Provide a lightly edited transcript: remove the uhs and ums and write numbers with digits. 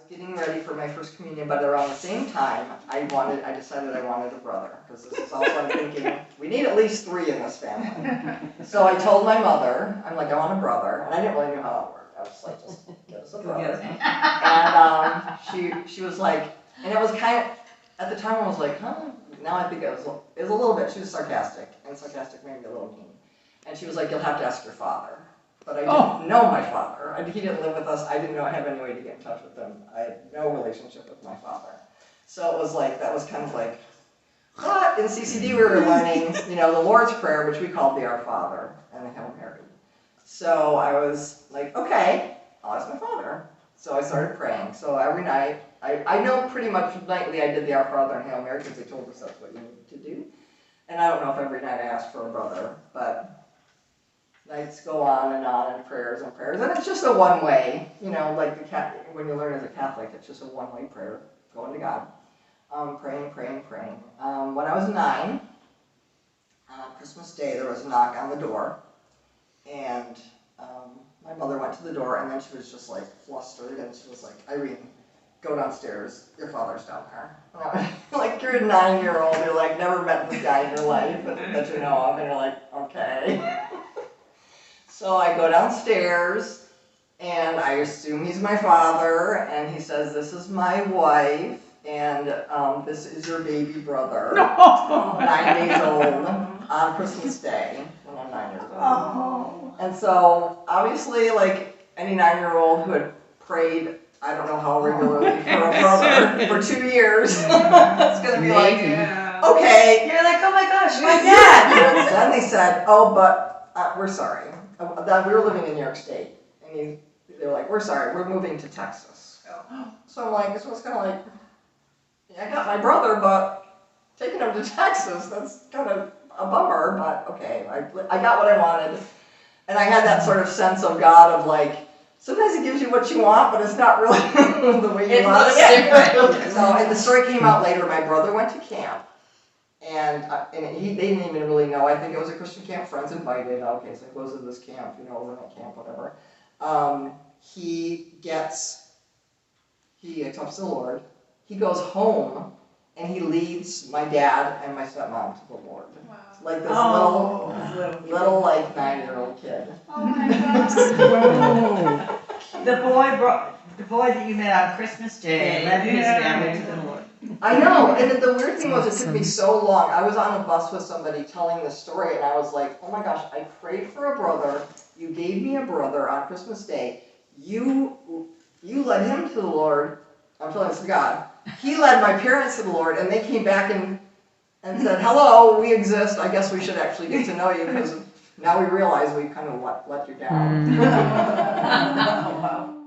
getting ready for my first communion, but around the same time, I decided I wanted a brother, because this is also, I'm thinking, we need at least 3 in this family. So I told my mother, I'm like, I want a brother, and I didn't really know how that worked. I was like, just get us a brother. And she was like, and it was kind of, at the time I was like, huh? Now I think it was a little bit, she was sarcastic, and sarcastic made me a little mean. And she was like, you'll have to ask your father. But I didn't know my father. He didn't live with us. I didn't have any way to get in touch with him. I had no relationship with my father. So it was like, that was kind of like, but in CCD we were learning, the Lord's Prayer, which we called the Our Father and the Hail Mary. So I was like, okay, I'll ask my father. So I started praying. So every night, I know pretty much nightly I did the Our Father and Hail Mary because they told us that's what you need to do. And I don't know if every night I asked for a brother, but nights go on and prayers and prayers. And it's just a one-way, like when you learn as a Catholic, it's just a one-way prayer, going to God, praying. When I was 9, on Christmas Day, there was a knock on the door, and my mother went to the door, and then she was just like flustered, and she was like, Irene, go downstairs, your father's down there. Like, you're a 9-year-old, you're like, never met this guy in your life that you know of, and you're like, okay. So I go downstairs, and I assume he's my father, and he says, this is my wife, and this is your baby brother, 9 days old, on Christmas Day, when I'm 9 years old. Oh. And so, obviously, like any 9-year-old who had prayed, I don't know how regularly, for a brother for 2 years, it's going to be like, okay. You're like, oh my gosh, my dad. Then they said, oh, but we're sorry. That we were living in New York State, and they were like, we're sorry, we're moving to Texas. So I'm like, so it's kind of like, I got my brother, but taking him to Texas, that's kind of a bummer, but okay, I got what I wanted. And I had that sort of sense of God of like, sometimes it gives you what you want, but it's not really the way you want it. So, and the story came out later, my brother went to camp. And they didn't even really know. I think it was a Christian camp. Friends invited. Okay, so he goes to this camp, overnight camp, whatever. He accepts the Lord. He goes home, and he leads my dad and my stepmom to the Lord. Wow. Like this little like 9-year-old kid. Oh my gosh. The boy that you met on Christmas Day led his family to the Lord. I know, and the weird thing was it took me so long. I was on a bus with somebody telling this story, and I was like, oh my gosh, I prayed for a brother. You gave me a brother on Christmas Day. You led him to the Lord. I'm telling this to God. He led my parents to the Lord, and they came back and said, hello, we exist. I guess we should actually get to know you, because now we realize we kind of let you down. Wow.